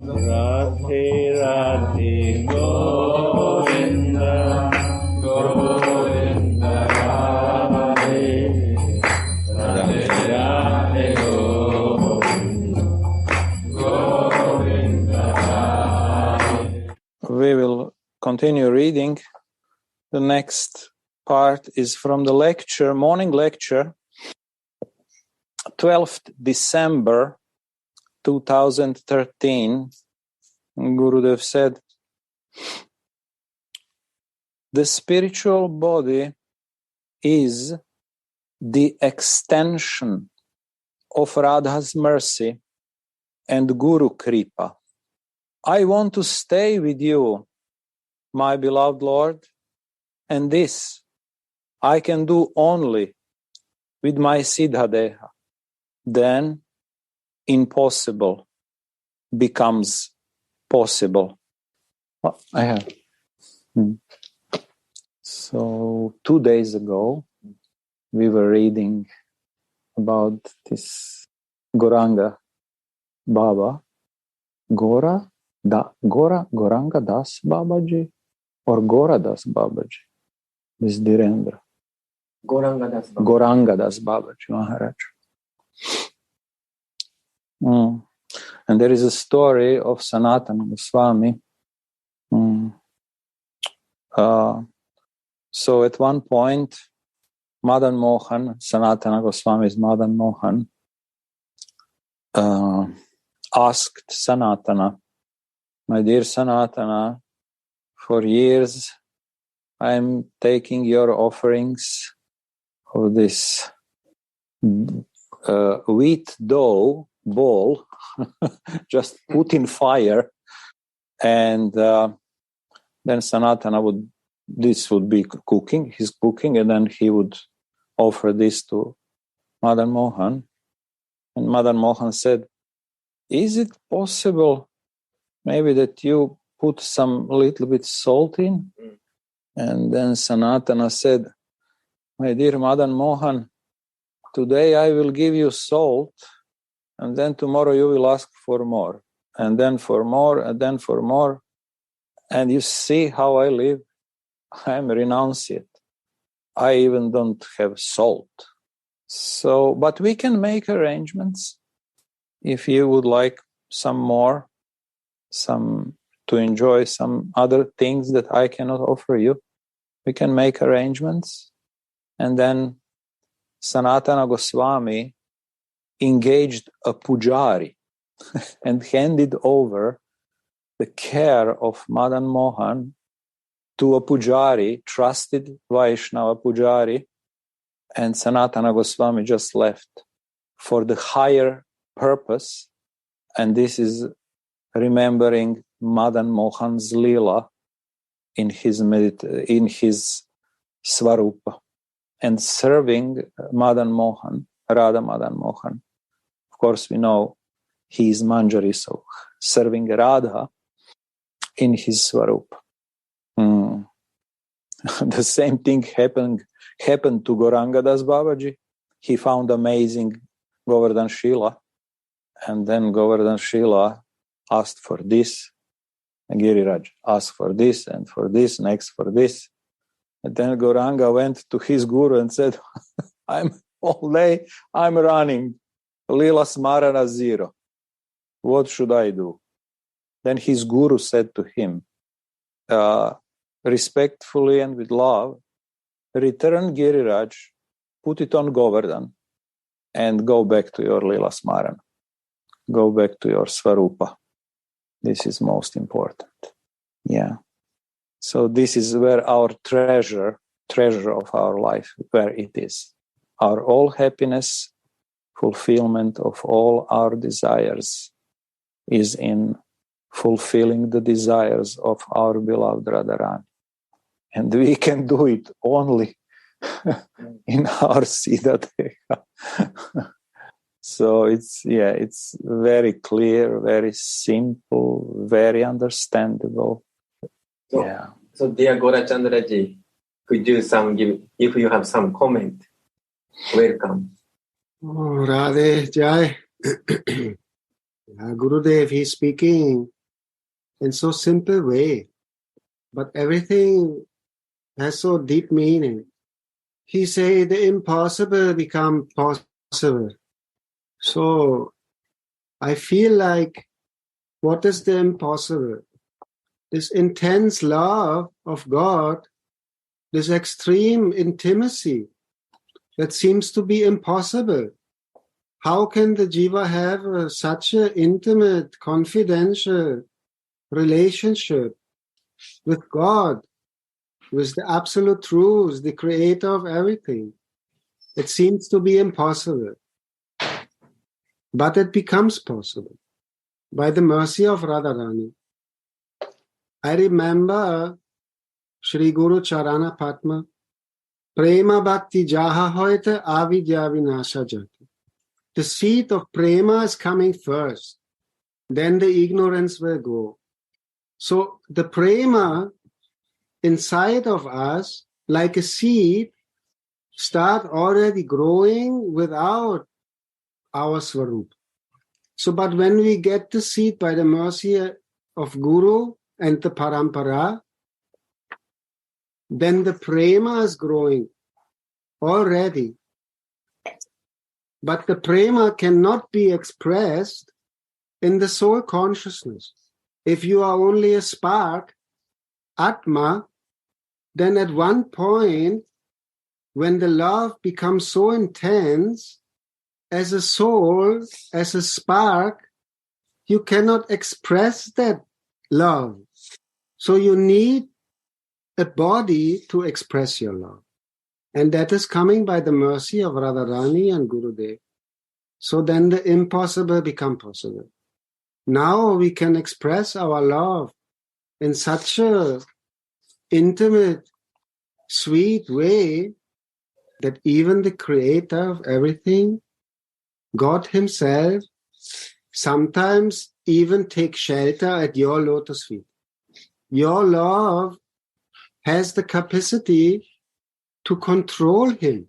Radhe Radhe Govinda Govinda Radhe Radhe Radhe Govinda Govinda Radhe. We will continue reading. The next part is from the lecture, morning lecture, 12th December 2013. Gurudev said, the spiritual body is the extension of Radha's mercy and Guru Kripa. I want to stay with you, my beloved Lord, and this I can do only with my Siddhadeha. Then impossible becomes possible. Well, I have. So 2 days ago, we were reading about this Goranga Baba. Goranga Das Babaji or Gora Das Babaji? This Dhirendra. Goranga Das Babaji Maharaj. And there is a story of Sanatana Goswami. So at one point, Madan Mohan, Sanatana Goswami's Madan Mohan, asked Sanatana, my dear Sanatana, for years I'm taking your offerings of this wheat dough ball, just put in fire, and then Sanatana would be cooking, his cooking, and then he would offer this to Madan Mohan. And Madan Mohan said, is it possible maybe that you put some little bit salt in? And then Sanatana said, my dear Madan Mohan, today I will give you salt, and then tomorrow you will ask for more, and then for more, and then for more. And you see how I live. I'm renunciate. I even don't have salt. So, but we can make arrangements. If you would like some more, to enjoy some other things that I cannot offer you, we can make arrangements. And then Sanatana Goswami engaged a pujari and handed over the care of Madan Mohan to a pujari, trusted Vaishnava pujari, and Sanatana Goswami just left for the higher purpose, and this is remembering Madan Mohan's lila in his Svarupa, and serving Madan Mohan, Radha Madan Mohan. Of course, we know he is Manjari, so serving Radha in his Svarupa. The same thing happened to Goranga Das Babaji. He found amazing Govardhan Shila, and then Govardhan Shila asked for this, and Giriraj asked for this, and for this, next for this. And then Goranga went to his guru and said, I'm all day, I'm running, Lila Smarana 0. What should I do? Then his guru said to him, respectfully and with love, return Giriraj, put it on Govardhan, and go back to your Lila Smarana. Go back to your Svarupa. This is most important. Yeah. So this is where our treasure of our life, where it is. Our all happiness, fulfillment of all our desires is in fulfilling the desires of our beloved Radharani. And we can do it only in our Siddhadeha. So it's very clear, very simple, very understandable. So dear Gorachandraji, could you if you have some comment, welcome. Radhe Jai. Gurudev, he's speaking in so simple way, but everything has so deep meaning. He say the impossible become possible. So I feel like, what is the impossible? This intense love of God, this extreme intimacy that seems to be impossible. How can the jiva have such an intimate, confidential relationship with God, with the absolute truth, the creator of everything? It seems to be impossible. But it becomes possible by the mercy of Radharani. I remember Shri Guru Charana Padma, Prema Bhakti Jaha Hoite Avidya Vinasha Jati. The seed of prema is coming first, then the ignorance will go. So the prema inside of us, like a seed, start already growing without our Swarup. So, but when we get the seed by the mercy of Guru and the Parampara, then the prema is growing already. But the prema cannot be expressed in the soul consciousness. If you are only a spark, Atma, then at one point, when the love becomes so intense, as a soul, as a spark, you cannot express that love. So you need a body to express your love. And that is coming by the mercy of Radharani and Gurudev. So then the impossible become possible. Now we can express our love in such a intimate, sweet way that even the creator of everything, God himself, sometimes even take shelter at your lotus feet. Your love has the capacity to control him.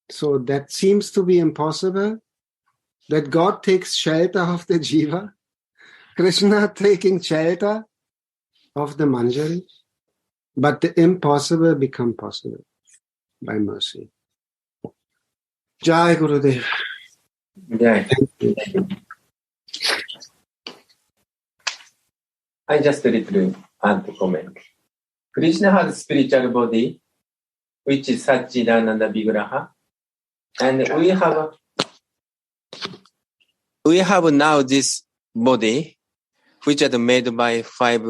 So that seems to be impossible, that God takes shelter of the jiva, Krishna taking shelter of the manjari, but the impossible become possible by mercy. Jai Gurudev. Jai. I just a little add to comment. Krishna has spiritual body, which is Satchidananda Vigraha, and we have now this body, which is made by 5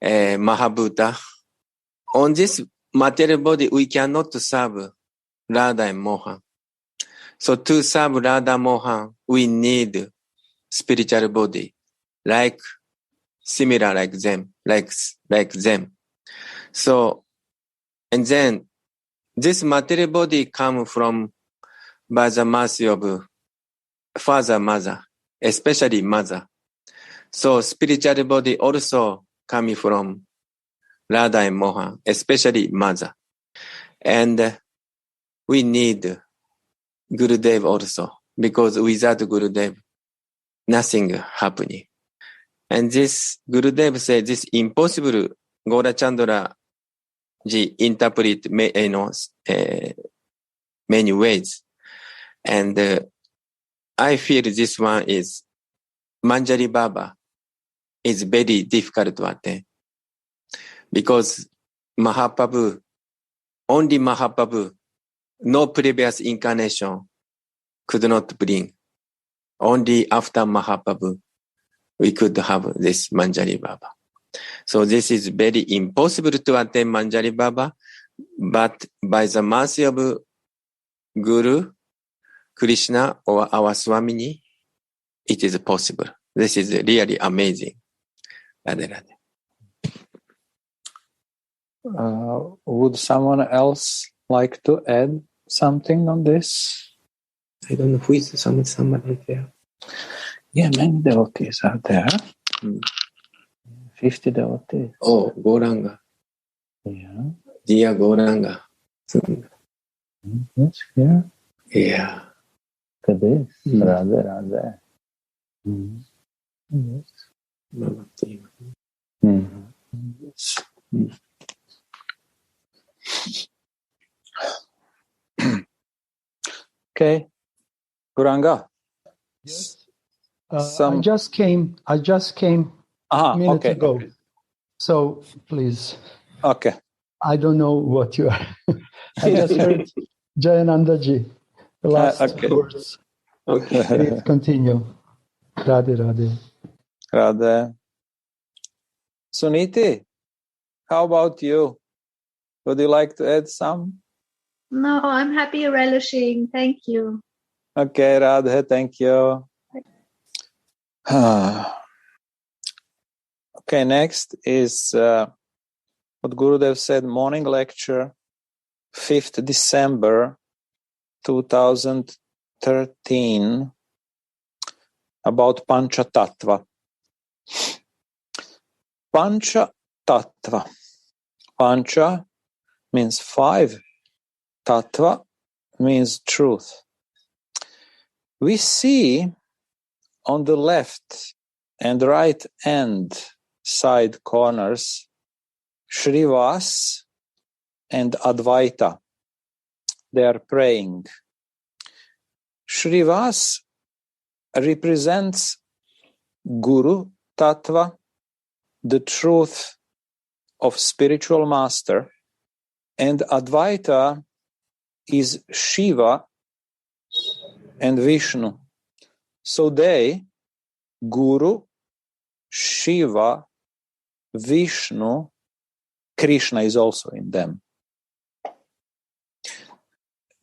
Mahabhuta. On this material body, we cannot serve Radha and Mohan. So to serve Radha Mohan, we need spiritual body, similar like them, like them. So, and then this material body come from by the mercy of father, mother, especially mother. So spiritual body also coming from Radha and Mohan, especially mother. And we need Gurudev also, because without Gurudev, nothing happening. And this Gurudev said this impossible, Gaurachandra ji interpret many ways. And I feel this one is Manjari Baba is very difficult to attain. Because Mahaprabhu, only Mahaprabhu, no previous incarnation could not bring. Only after Mahaprabhu, we could have this Manjari Baba. So this is very impossible to attain Manjari Baba, but by the mercy of Guru, Krishna, or our Swamini, it is possible. This is really amazing. Radhe Radhe. Would someone else like to add something on this? I don't know who is somebody there. Yeah, many devotees are there. 50 devotees. Oh, Gauranga. Yeah. Dear Gauranga. That's here. Yeah. Look at this. Radhe Radhe. Mm. Mm. Okay, Guranga. Yes. Some. I just came minutes Okay. ago. Okay. So please, Okay. I don't know what you are. I just heard Jayanandaji, the last Okay. words. Okay. Please continue. Radhe, Radhe. Radha. Suniti, how about you? Would you like to add some? No, I'm happy relishing. Thank you. Okay, Radha, thank you. Okay, next is what Gurudev said, morning lecture, 5th December 2013, about Pancha Tattva. Pancha Tattva. Pancha means 5. Tattva means truth. We see on the left and right hand side corners Shrivas and Advaita. They are praying. Shrivas represents Guru Tattva, the truth of spiritual master, and Advaita is Shiva and Vishnu. So they, Guru, Shiva, Vishnu, Krishna is also in them.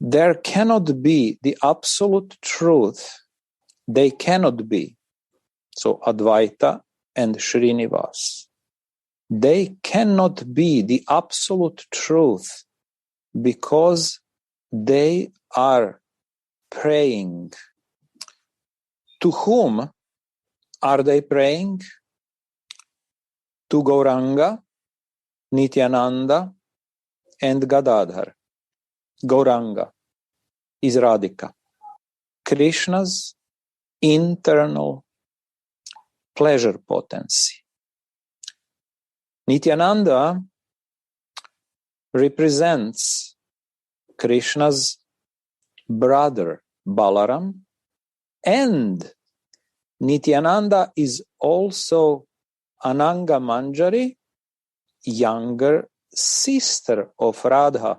There cannot be the absolute truth. They cannot be. So Advaita and Srinivas. They cannot be the absolute truth because they are praying. To whom are they praying? To Gauranga, Nityananda, and Gadadhar. Gauranga is Radhika, Krishna's internal pleasure potency. Nityananda represents Krishna's brother Balaram, and Nityananda is also Ananga Manjari, younger sister of Radha.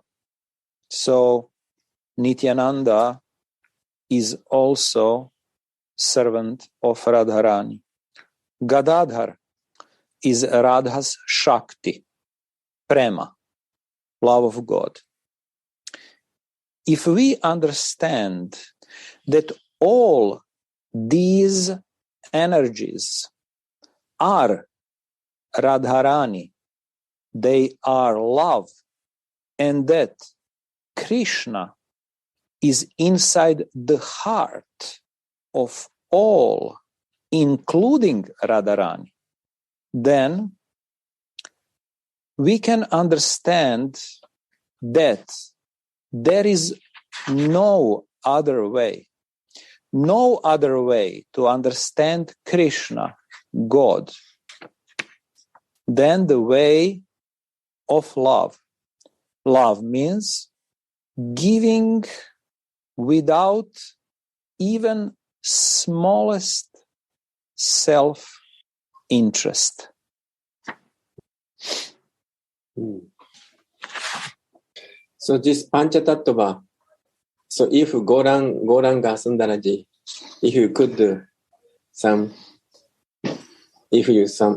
So Nityananda is also servant of Radharani. Gadadhar is Radha's Shakti, Prema, love of God. If we understand that all these energies are Radharani, they are love, and that Krishna is inside the heart of all, including Radharani, then we can understand that there is no other way to understand Krishna, God, than the way of love. Love means giving without even smallest self-interest. So this Panchatattva, so if Gauranga Sundaraji, if you could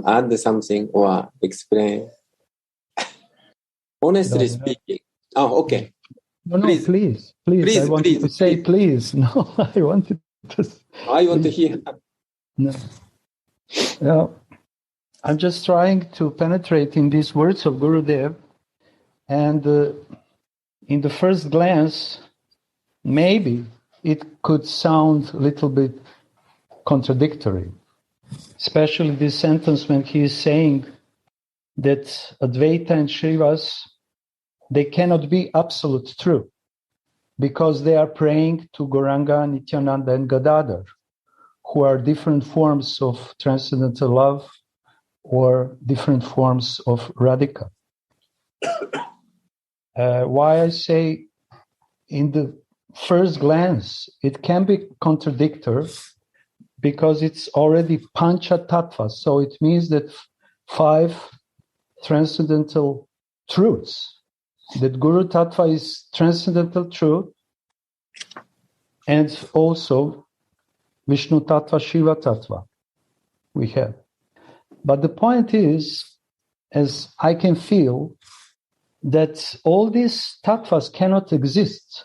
add something or explain. Honestly speaking. Oh, okay. No, please. I wanted to say please. No, I wanted to. I want to hear. No. Yeah. I'm just trying to penetrate in these words of Gurudev, and in the first glance, maybe it could sound a little bit contradictory, especially this sentence when he is saying that Advaita and Shrivas, they cannot be absolute true because they are praying to Gauranga, Nityananda, and Gadadhar, who are different forms of transcendental love or different forms of Radhika. Why I say in the first glance, it can be contradictory because it's already Pancha Tattva. So it means that 5 transcendental truths. That Guru Tattva is transcendental truth, and also Vishnu Tattva, Shiva Tattva we have. But the point is, as I can feel, that all these tattvas cannot exist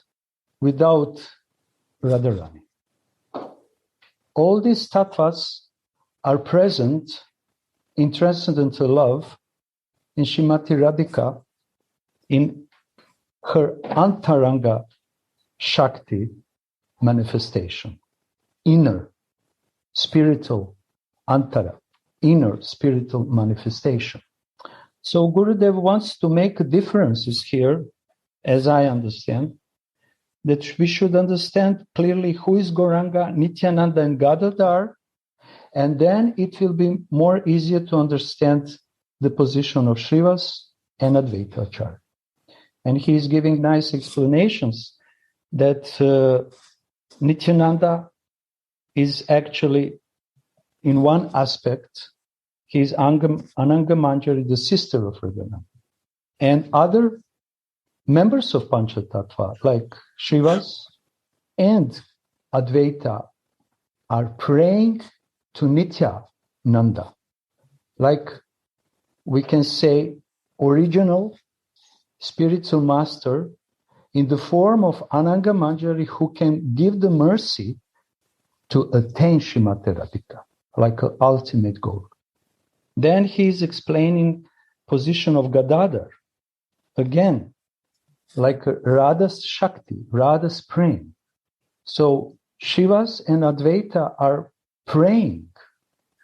without Radharani. All these tattvas are present in transcendental love, in Srimati Radhika, in her Antaranga Shakti manifestation, inner spiritual Antara, inner spiritual manifestation. So Gurudev wants to make differences here, as I understand, that we should understand clearly who is Gauranga, Nityananda, and Gadadhar, and then it will be more easier to understand the position of Srivas and Advaita Acharya. And he is giving nice explanations that Nityananda is actually, in one aspect, he is Ananga Manjari, the sister of Radharani. And other members of Panchatattva, like Srivas and Advaita, are praying to Nityananda, like we can say original spiritual master in the form of Ananga Manjari, who can give the mercy to attain Srimati Radhika, like an ultimate goal. Then he is explaining position of Gadadhar, again, like Radha's Shakti, Radha's praying. So Shivas and Advaita are praying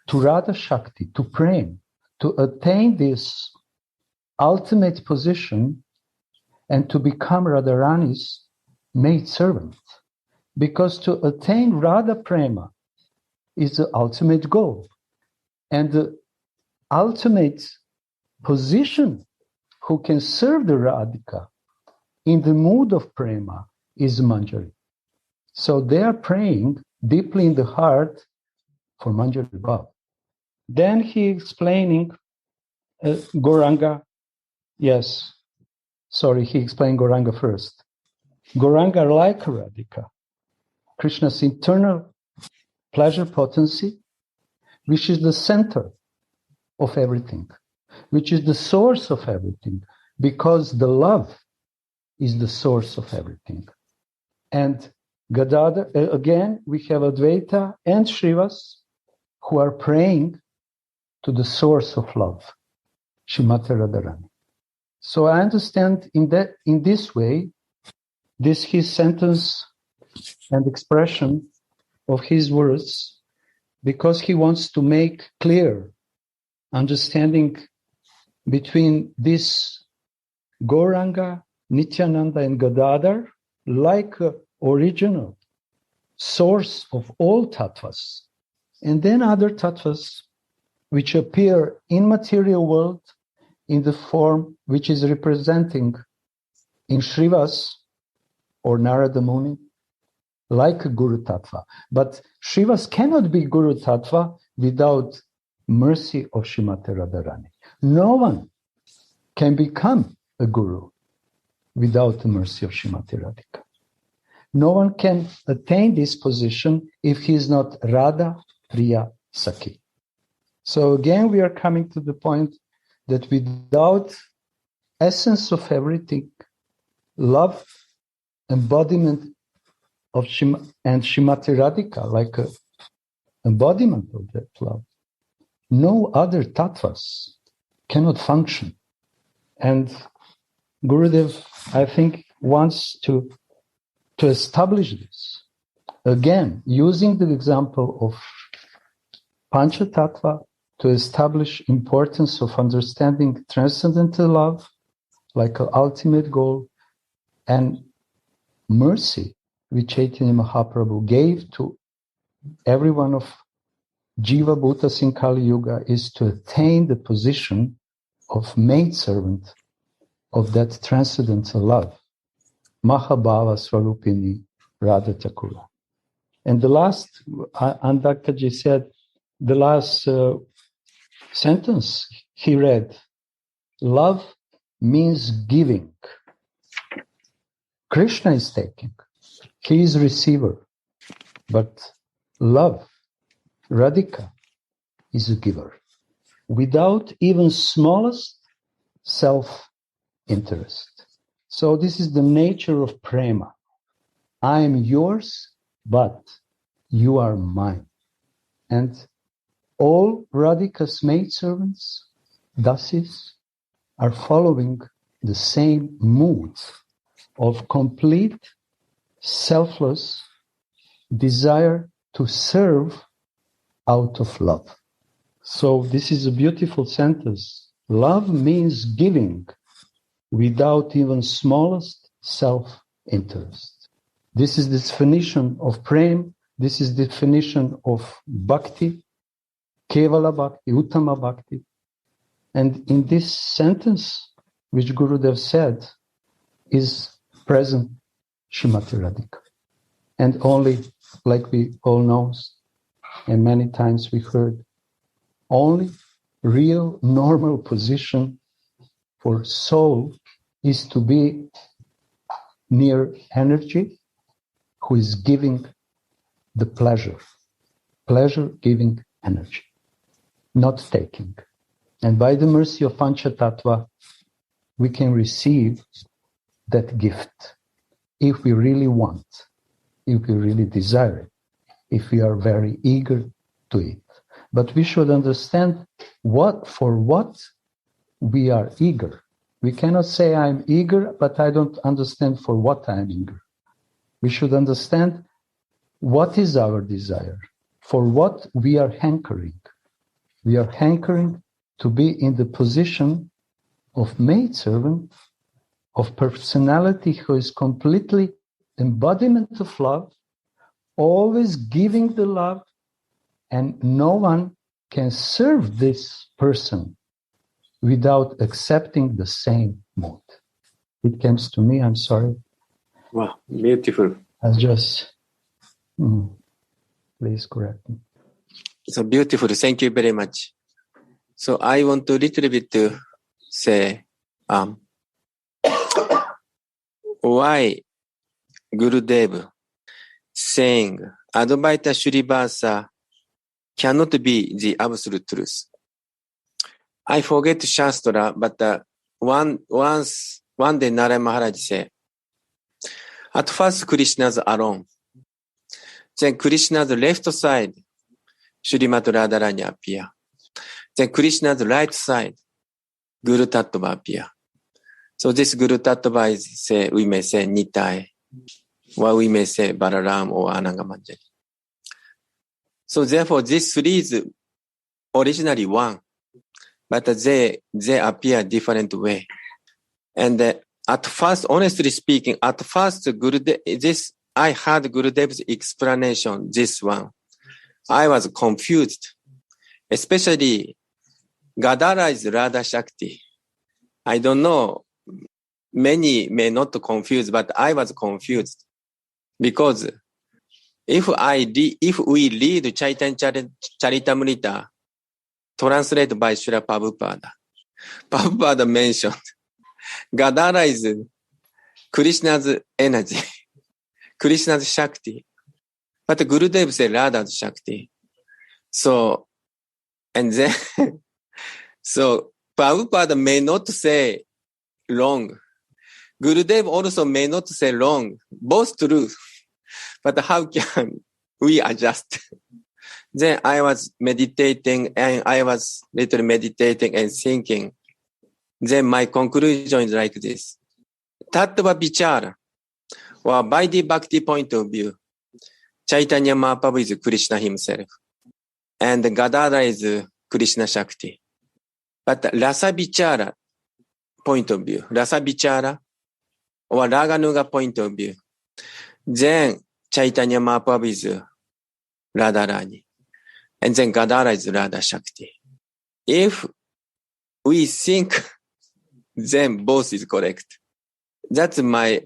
to Radha Shakti, to pray, to attain this ultimate position and to become Radharani's maidservant. Because to attain Radha Prema is the ultimate goal. And the ultimate position who can serve the Radhika in the mood of Prema is Manjari. So they are praying deeply in the heart for Manjari Bhav. Then he explaining Gauranga. Yes, sorry, he explained Gauranga first. Gauranga, like Radhika, Krishna's internal pleasure potency, which is the center of everything, which is the source of everything, because the love is the source of everything. And Gadadhar, again, we have Advaita and Srivas who are praying to the source of love, Srimati Radharani. So I understand in this way, this his sentence and expression of his words, because he wants to make clear understanding between this Gauranga, Nityananda, and Gadadhar, like original source of all tattvas, and then other tattvas which appear in material world in the form which is representing in Srivas or Narada Muni, like Guru Tattva. But Srivas cannot be Guru Tattva without mercy of Srimati Radharani. No one can become a guru without the mercy of Srimati Radhika. No one can attain this position if he is not Radha Priya Sakhi. So again, we are coming to the point that without essence of everything, love, embodiment of and Srimati Radhika, like an embodiment of that love, no other tattvas cannot function. And Gurudev, I think, wants to establish this. Again, using the example of Pancha Tattva to establish importance of understanding transcendental love, like an ultimate goal, and mercy, which Chaitanya Mahaprabhu gave to every one of Jiva Bhutas in Kali Yuga is to attain the position of maidservant of that transcendental love, Mahabhava Swarupini Radha Thakura. And the last, Andakaji said, the last sentence he read, love means giving. Krishna is taking, he is receiver, but love, Radhika, is a giver, without even smallest self-interest. So this is the nature of prema. I am yours, but you are mine. And all Radhika's maidservants, dasis, are following the same mood of complete, selfless desire to serve out of love. So this is a beautiful sentence. Love means giving without even smallest self-interest. This is the definition of prem. This is the definition of bhakti, kevala bhakti, uttama bhakti. And in this sentence, which Gurudev said, is present Srimati Radhika. And only, like we all know, and many times we heard, only real normal position for soul is to be near energy who is giving the pleasure giving energy, not taking. And by the mercy of Panchatattva, we can receive that gift if we really want, if we really desire it, if we are very eager to it. But we should understand for what we are eager. We cannot say I'm eager, but I don't understand for what I'm eager. We should understand what is our desire, for what we are hankering. We are hankering to be in the position of maidservant, of personality who is completely embodiment of love, always giving the love, and no one can serve this person without accepting the same mood. It comes to me, I'm sorry. Wow, beautiful. I just, please correct me. So beautiful. Thank you very much. So I want to little bit to say, why Gurudev saying Advaita Shrivasa cannot be the absolute truth. I forget Shastra, but one day Narayana Maharaj said, at first Krishna's alone. Then Krishna's left side, Srimati Radharani appear. Then Krishna's right side, Guru Tattva appear. So this Guru Tattva is, we may say Nitai, or we may say Balaram or Ananga Manjari. So therefore, these three is originally one, but they appear different way. And at first, honestly speaking, I heard Gurudev's explanation, this one. I was confused, especially Gadara is Radha Shakti. I don't know, many may not confuse, but I was confused because if we read Chaitanya Charitamrita, translated by Srila Prabhupada mentioned Gadara is Krishna's energy, Krishna's Shakti. But Gurudev said Radha's Shakti. So, and then, so Prabhupada may not say wrong. Gurudev also may not say wrong. Both true. But how can we adjust? Then I was meditating and thinking. Then my conclusion is like this. Tattva Vichara, or by the Bhakti point of view, Chaitanya Mahaprabhu is Krishna himself. And Gadara is Krishna Shakti. But Rasa Vichara point of view, Rasa Vichara or Raganuga point of view, then Chaitanya Mahaprabhu is Radharani. And then Gadara is Radha Shakti. If we think then both is correct. That's my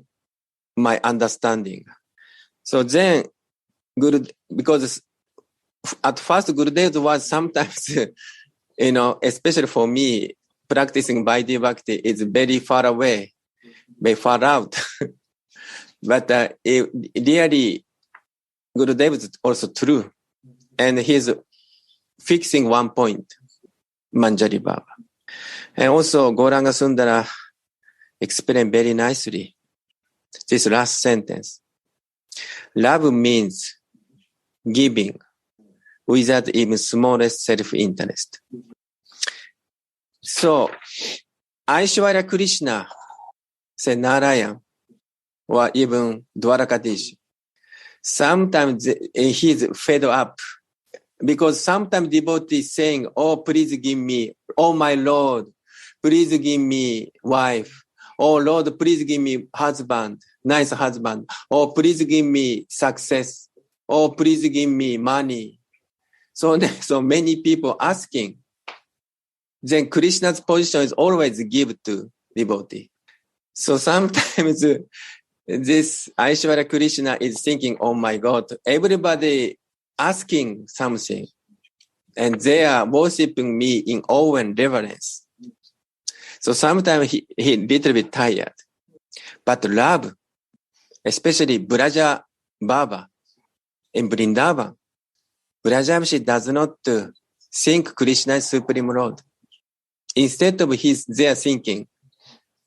understanding. So then, because at first Gurudev was sometimes, especially for me, practicing Vaidhi Bhakti is very far away, very far out. But really, Gurudev is also true. And he's fixing one point, Manjari Baba. And also, Gauranga Sundara explained very nicely this last sentence. Love means giving without even smallest self-interest. So, Aishwarya Krishna, say Narayan, or even Dwarakadish, sometimes he's fed up because sometimes devotees saying, oh, please give me, oh my Lord, please give me wife. Oh Lord, please give me husband, nice husband. Oh, please give me success. Oh, please give me money. So many people asking. Then Krishna's position is always give to devotee. So sometimes this Aishwarya Krishna is thinking, oh my God, everybody asking something and they are worshiping me in awe and reverence. So sometimes he little bit tired. But love, especially Braja Baba in Vrindavan, Brajamshi does not think Krishna is Supreme Lord. Instead of they are thinking,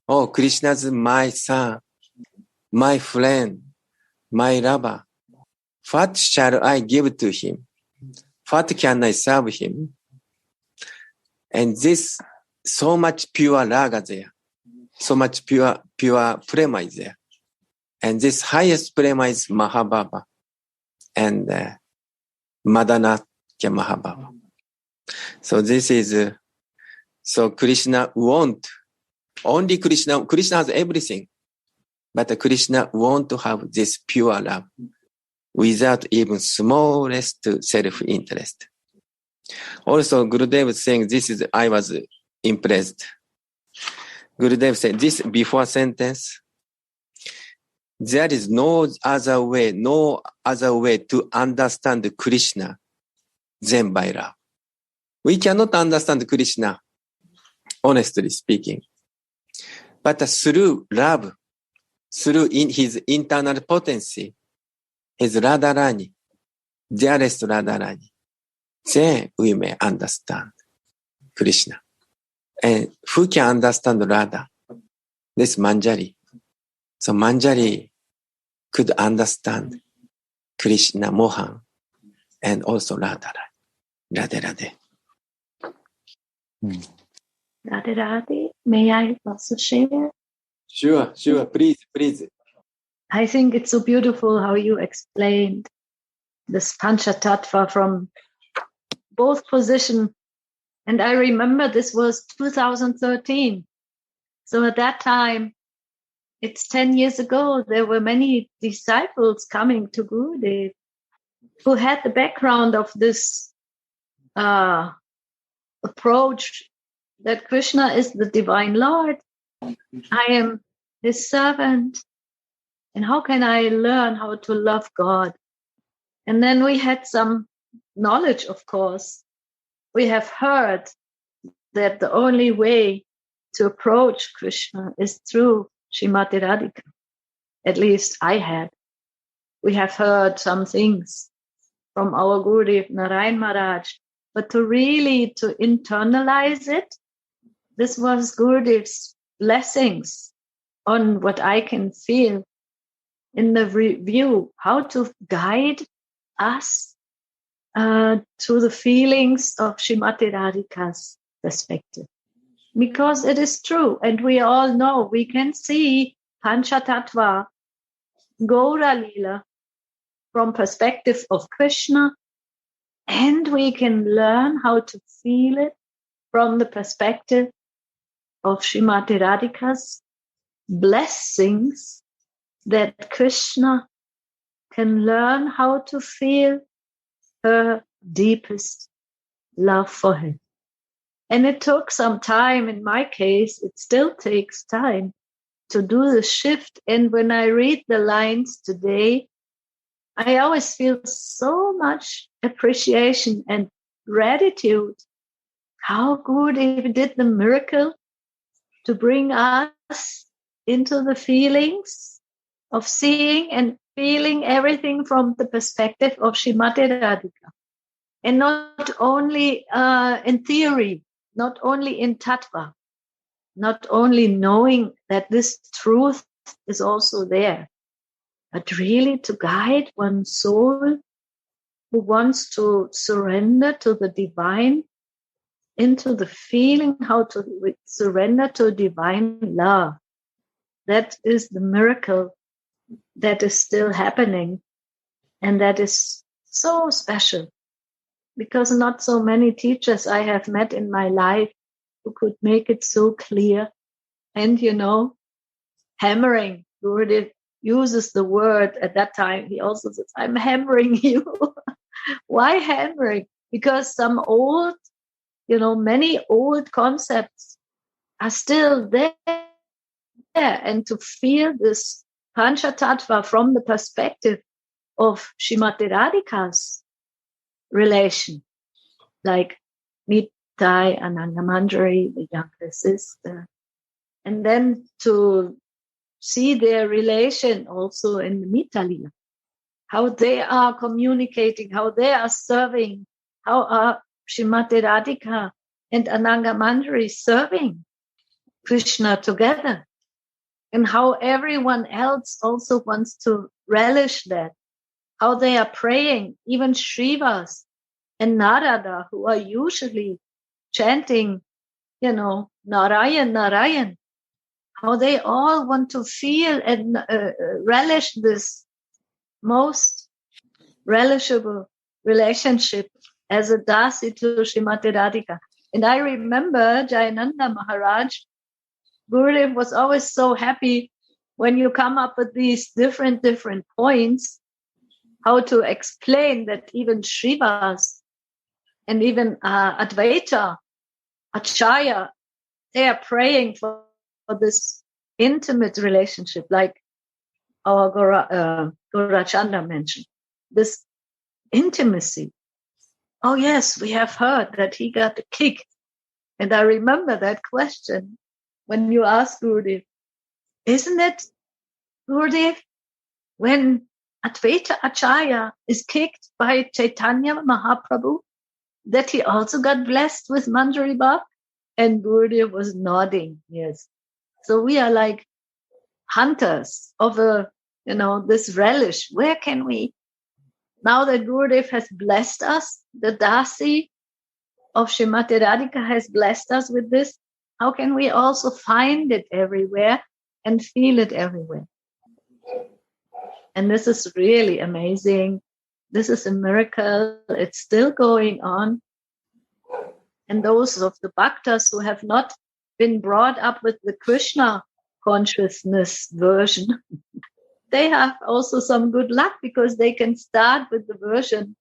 oh, Krishna is my son, my friend, my lover. What shall I give to him? What can I serve him? And this, so much pure raga there. So much pure prema is there. And this highest prema is Mahababa and Madanakya Mahababa. So this is, so Krishna only Krishna has everything. But Krishna want to have this pure love without even smallest self-interest. Also, Gurudev is saying I was impressed. Gurudev said this before sentence, there is no other way to understand Krishna than by love. We cannot understand Krishna, honestly speaking. But through love, through his internal potency, his Radharani, dearest Radharani, then we may understand Krishna. And who can understand Radha? This Manjari. So Manjari could understand Krishna, Mohan, and also Radharani. Radhe Radhe. Radhe Radhe. May I also share? Sure. Please. I think it's so beautiful how you explained this Panchatattva from both positions. And I remember this was 2013. So at that time, it's 10 years ago, there were many disciples coming to Gurudev who had the background of this approach that Krishna is the divine Lord. I am his servant. And how can I learn how to love God? And then we had some knowledge, of course. We have heard that the only way to approach Krishna is through Srimati Radhika. At least I had. We have heard some things from our Gurudev Narayan Maharaj, but to internalize it, this was Gurudev's blessings on what I can feel in the review, how to guide us to the feelings of Srimati Radhika's perspective. Because it is true, and we all know, we can see Panchatattva, Gaura Lila, from perspective of Krishna, and we can learn how to feel it from the perspective of Srimati Radhika's blessings that Krishna can learn how to feel her deepest love for him. And it took some time. In my case, it still takes time to do the shift. And when I read the lines today, I always feel so much appreciation and gratitude. How good he did the miracle to bring us into the feelings of seeing and feeling everything from the perspective of Srimati Radhika. And not only in theory, not only in tattva, not only knowing that this truth is also there, but really to guide one's soul who wants to surrender to the divine, into the feeling how to surrender to divine love. That is the miracle that is still happening. And that is so special, because not so many teachers I have met in my life who could make it so clear. And, hammering. Gurudev uses the word at that time. He also says, I'm hammering you. Why hammering? Because some old, many old concepts are still there. And to feel this Panchatattva from the perspective of Srimati Radhika's relation, like Nitai, Ananga Manjari, the younger sister, and then to see their relation also in the Mita Lila, how they are communicating, how they are serving, how are Srimati Radhika and Ananga Manjari serving Krishna together, and how everyone else also wants to relish that, how they are praying, even Shrivas and Narada, who are usually chanting, Narayan, Narayan, how they all want to feel and relish this most relishable relationship as a dasi to Srimati Radhika. And I remember Jayananda Maharaj, Gurudev was always so happy when you come up with these different points, how to explain that even Shrivas and even Advaita, Acharya, they are praying for this intimate relationship, like our Gaurachandra mentioned, this intimacy. Oh yes, we have heard that he got a kick. And I remember that question when you asked Gurudev, isn't it, Gurudev, when Advaita Acharya is kicked by Chaitanya Mahaprabhu, that he also got blessed with Manjari Bhav? And Gurudev was nodding, yes. So we are like hunters of this relish. Where can we, now that Gurudev has blessed us, the Dasi of Srimati Radhika has blessed us with this, how can we also find it everywhere and feel it everywhere? And this is really amazing. This is a miracle. It's still going on. And those of the bhaktas who have not been brought up with the Krishna consciousness version, they have also some good luck, because they can start with the version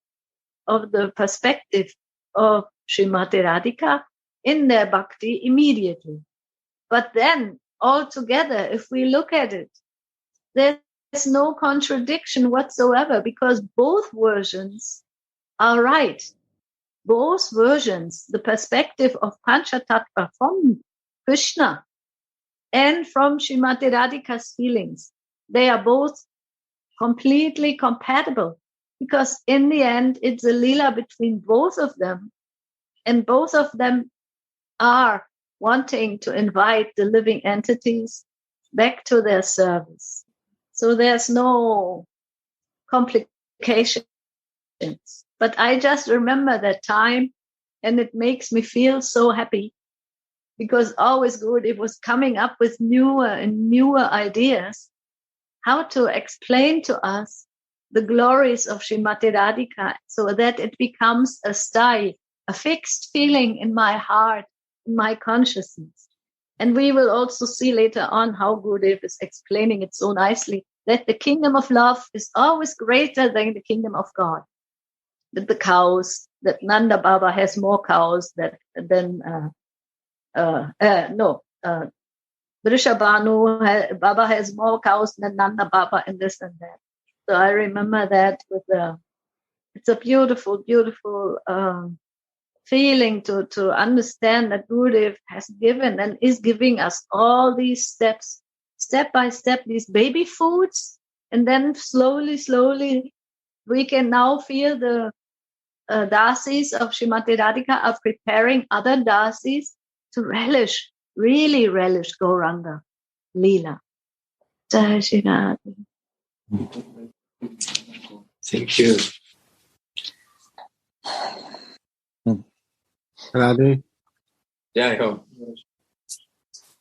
of the perspective of Srimati Radhika in their bhakti immediately. But then altogether, if we look at it, there's no contradiction whatsoever, because both versions are right. Both versions, the perspective of Panchatattva from Krishna and from Srimati Radhika's feelings, they are both completely compatible, because in the end, it's a lila between both of them, and both of them are wanting to invite the living entities back to their service. So there's no complications. But I just remember that time, and it makes me feel so happy, because always Gurudev was coming up with newer and newer ideas how to explain to us the glories of Srimati Radhika, so that it becomes a stay, a fixed feeling in my heart, in my consciousness. And we will also see later on how Gurudev is explaining it so nicely, that the kingdom of love is always greater than the kingdom of God. with the cows, that Nanda Baba has more cows than Vrishabhanu Baba has more cows than Nanda Baba, and this and that. So I remember that it's a beautiful, beautiful feeling to understand that Gurudev has given and is giving us all these steps, step by step, these baby foods, and then slowly, we can now feel the dasis of Srimati Radhika are preparing other dasis to really relish Gauranga Leela. Jai Shri Radha. Thank you. Radhe?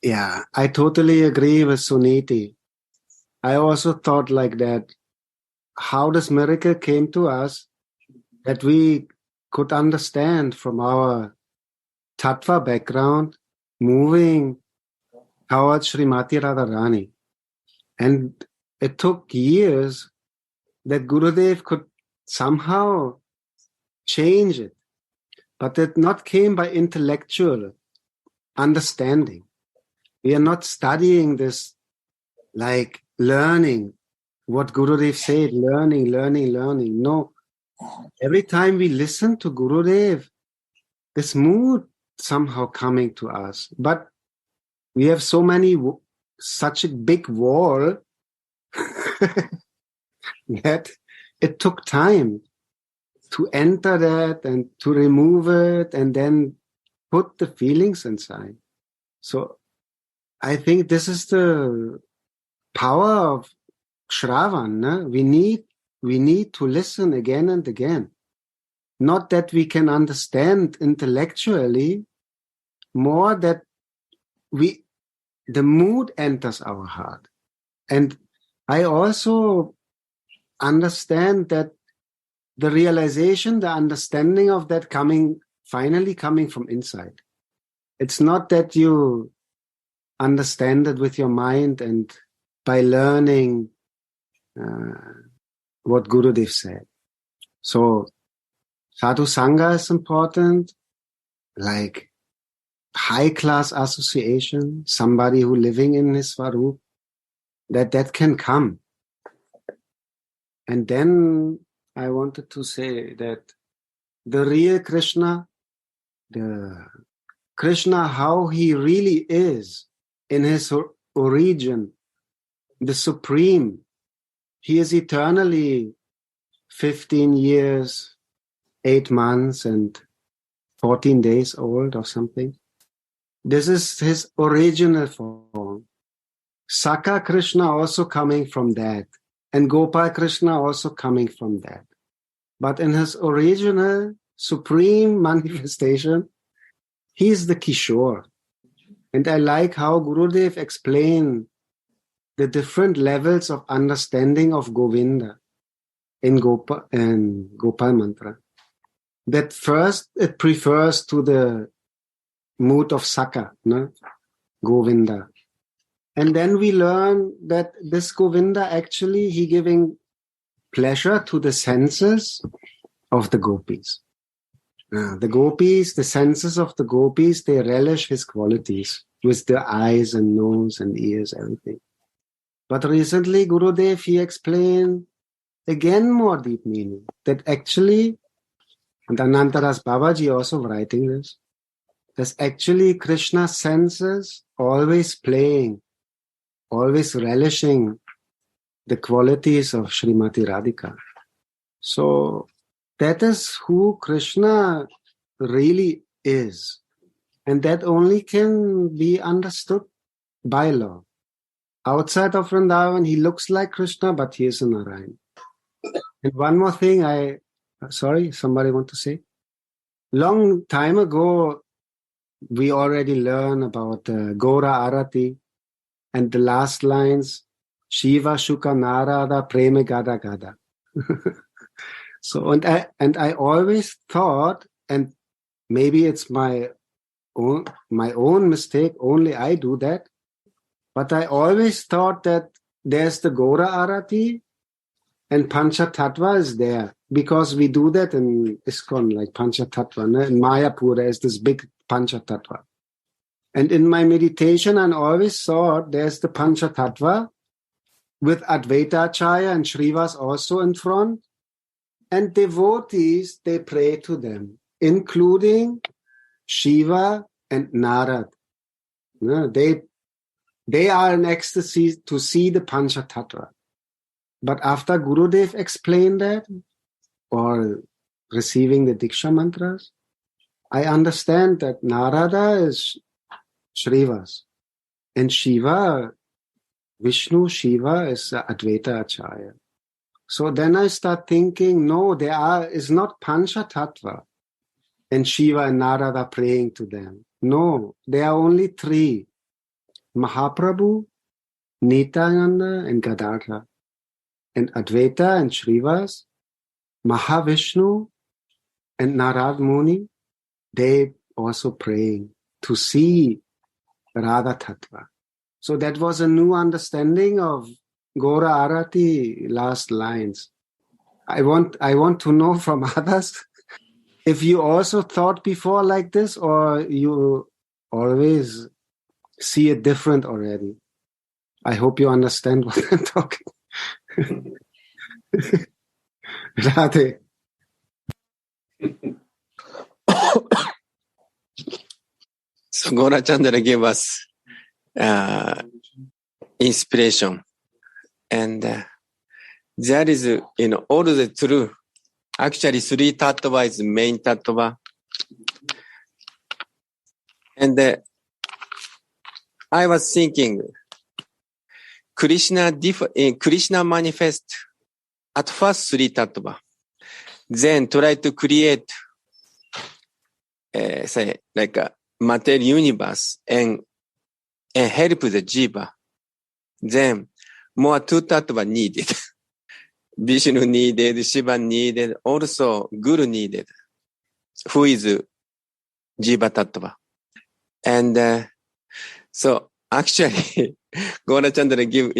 Yeah, I totally agree with Suniti. I also thought like that. How this miracle came to us, that we could understand from our tattva background, moving towards Srimati Radharani. And it took years that Gurudev could somehow change it. But it not came by intellectual understanding. We are not studying this like learning what Gurudev said, learning. No. Every time we listen to Gurudev, this mood somehow coming to us. But we have such a big wall that it took time to enter that and to remove it and then put the feelings inside. So I think this is the power of Shravan. No? We need to listen again and again. Not that we can understand intellectually, more that the mood enters our heart. And I also understand that the realization, the understanding of that finally coming from inside. It's not that you understand it with your mind and by learning what Gurudev said. So Sadhu Sangha is important, like high-class association, somebody who living in his Swarup, that can come. And then I wanted to say that the real Krishna, the Krishna, how he really is in his origin, the supreme, he is eternally 15 years, 8 months and 14 days old or something. This is his original form. Saka Krishna also coming from that. And Gopal Krishna also coming from that. But in his original supreme manifestation, he is the Kishore. And I like how Gurudev explained the different levels of understanding of Govinda in Gopal mantra. That first it prefers to the mood of Saka, no? Govinda. And then we learn that this Govinda actually, he giving pleasure to the senses of the gopis. The gopis, the senses of the gopis, they relish his qualities with their eyes and nose and ears, everything. But recently, Gurudev, he explained again more deep meaning, that actually, and Anantaras Babaji also writing this, there's actually Krishna's senses always playing, always relishing the qualities of Srimati Radhika. So that is who Krishna really is. And that only can be understood by love. Outside of Vrindavan, he looks like Krishna, but he is a Narayan. And one more thing, sorry, somebody want to say? Long time ago, we already learned about Gaura Arati and the last lines, Shiva Shuka Narada Preme Gada Gada. So, and I always thought, and maybe it's my own mistake, only I do that, but I always thought that there's the Gaura Arati And Panchatattva is there because we do that in ISKCON, like Panchatattva. No? In Mayapur, there's this big Panchatattva. And in my meditation, I always thought there's the Panchatattva with Advaita Acharya and Srivas also in front. And devotees, they pray to them, including Shiva and Narad. No, they are in ecstasy to see the Panchatattva. But after Gurudev explained that, or receiving the Diksha mantras, I understand that Narada is Srivas, and Shiva, Vishnu Shiva is Advaita Acharya. So then I start thinking, no, is not Panchatattva, and Shiva and Narada praying to them. No, there are only three: Mahaprabhu, Nityananda, and Gadadhar. And Advaita and Srivas, Mahavishnu and Narad Muni, they also praying to see Radha Tattva. So that was a new understanding of Gora Arati last lines. I want to know from others if you also thought before like this, or you always see it different already. I hope you understand what I'm talking. Radhe. So Gora Chandra gave us inspiration, and there is, all the true. Actually, three tattva is main tattva, and I was thinking, Krishna manifest at first three tattva, then try to create, say, like a material universe and help the jiva. Then more two tattva needed. Vishnu needed, Shiva needed, also Guru needed, who is jiva tattva. And so actually, Gora Chandra give,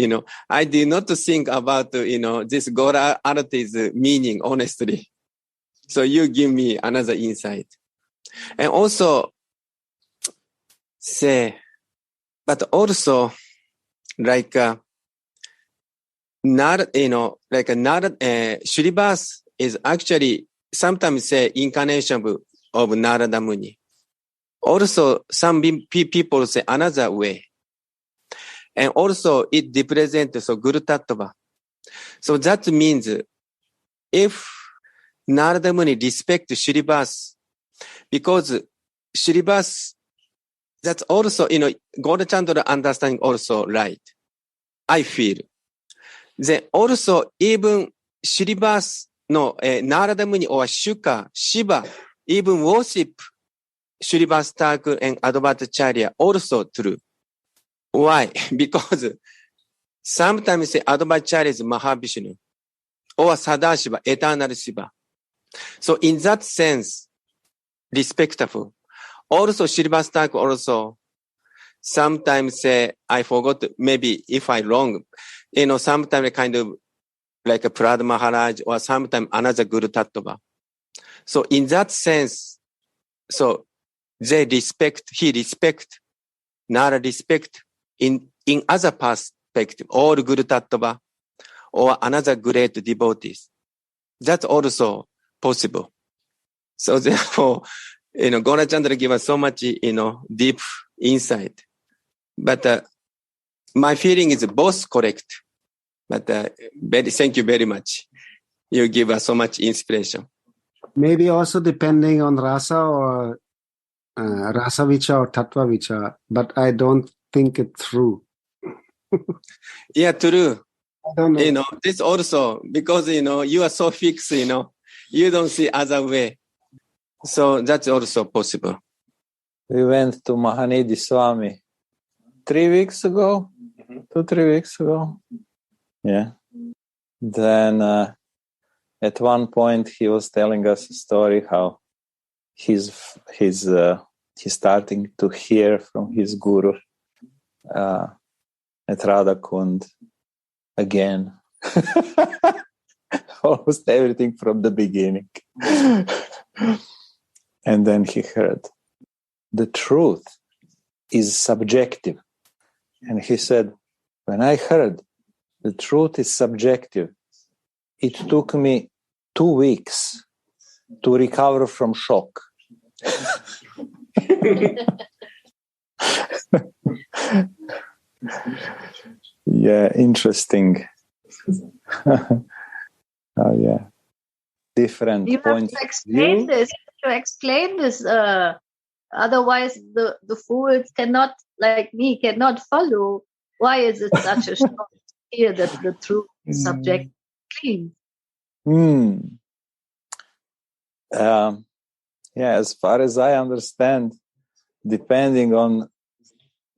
I did not think about, this Gora Arati's meaning, honestly. So you give me another insight. And also, but also, like, Shrivas is actually sometimes say incarnation of Narada Muni. Also, some people say another way. And also, it represents Guru Tattva. So that means if Narada Muni respect Shrivas, because Shrivas, that's also, Gora Chandra understanding also right. I feel. Then also, even Shrivas, Narada Muni or Shuka, Shiva, even worship Shrivas Thakur and Advaita Acharya, also true. Why? Because sometimes Advaita Acharya is Mahavishnu or Sadashiva, eternal Shiva. So in that sense, respectful. Also, Shrivas Thakur also sometimes say, I forgot, maybe if I wrong, sometimes kind of like a Prahlad Maharaj or sometimes another Guru Tattva. So in that sense, so he respect, Nara respect in other perspective, all Guru Tattva or another great devotees. That's also possible. So therefore, Gora Chandra give us so much, deep insight. But my feeling is both correct. But thank you very much. You give us so much inspiration. Maybe also depending on rasa or rasa vicha or tattva vicha, but I don't think it through. Yeah, true. I don't know. This also, because, you are so fixed, you don't see other way. So that's also possible. We went to Mahanidhi Swami 3 weeks ago, 2-3 weeks ago. Yeah. Then at one point he was telling us a story how he's starting to hear from his guru at Radha Kund again. almost everything from the beginning. And then he heard, the truth is subjective. And he said, when I heard the truth is subjective, it took me 2 weeks to recover from shock. Yeah, interesting. Oh, yeah. Different You points have to of explain view. this. To explain this. Otherwise, the fools cannot, like me, cannot follow. Why is it such a shock here that the truth is subject clean? Yeah, as far as I understand, depending on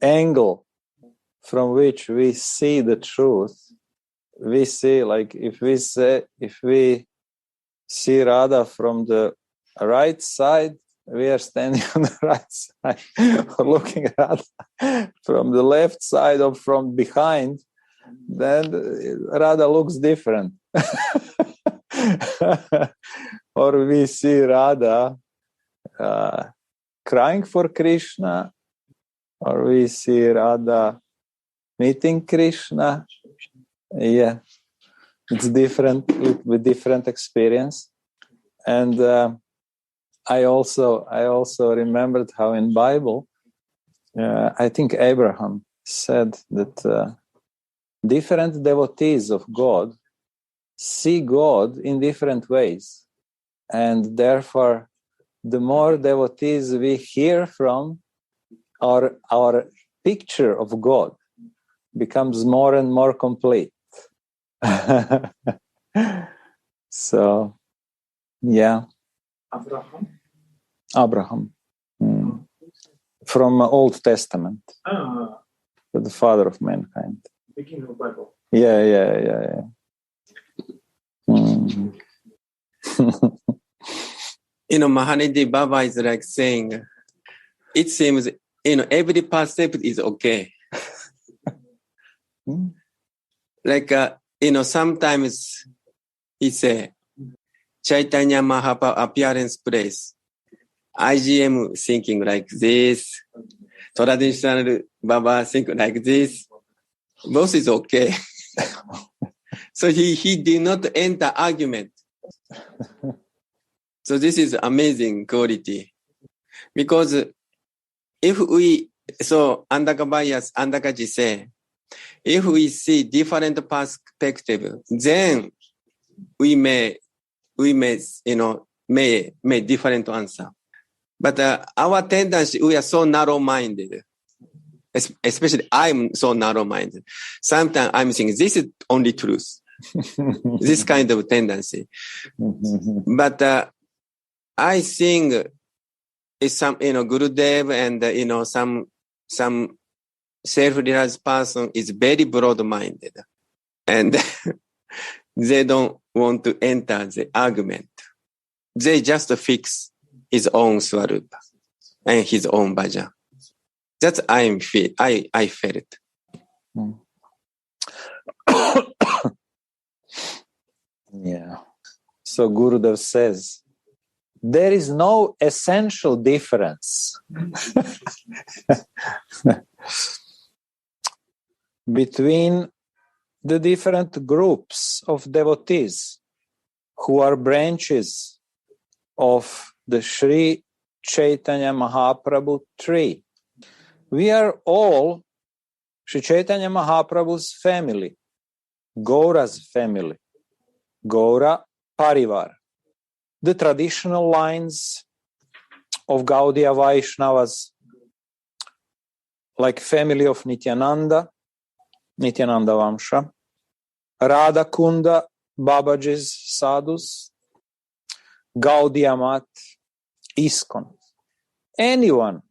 angle from which we see the truth, we see, like, if we see Radha from the right side, we are standing on the right side, or looking at Radha from the left side or from behind, then Radha looks different. Or we see Radha crying for Krishna, or we see Radha meeting Krishna. Yeah, it's different with different experience. And I also remembered how in Bible, I think Abraham said that different devotees of God see God in different ways. And therefore, the more devotees we hear from, our picture of God becomes more and more complete. So, yeah. Abraham. From Old Testament. The father of mankind. Beginning of Bible. Yeah. Mahanidi Baba is like saying, it seems, every percept is okay. Like, sometimes he say, Chaitanya Mahaprabhu appearance place. IGM thinking like this. Traditional Baba think like this. Both is okay. So he did not enter argument. So this is amazing quality. Because if we, so Andakaji say, if we see different perspective, then we may different answer. But our tendency, we are so narrow-minded. Especially I'm so narrow-minded. Sometimes I'm thinking this is only truth. This kind of tendency. But I think it's some, Gurudev and, some self-realized person is very broad-minded. And they don't want to enter the argument. They just fix his own swarupa and his own bhajan. That's I felt. Yeah. So Gurudev says, there is no essential difference between the different groups of devotees who are branches of the Sri Chaitanya Mahaprabhu tree. We are all Sri Chaitanya Mahaprabhu's family, Gaura's family, Gaura Parivar. The traditional lines of Gaudiya Vaishnavas, like family of Nityananda Vamsha, Radha Kunda, Babaji's sadhus, Gaudiya Mat, ISKCON. Anyone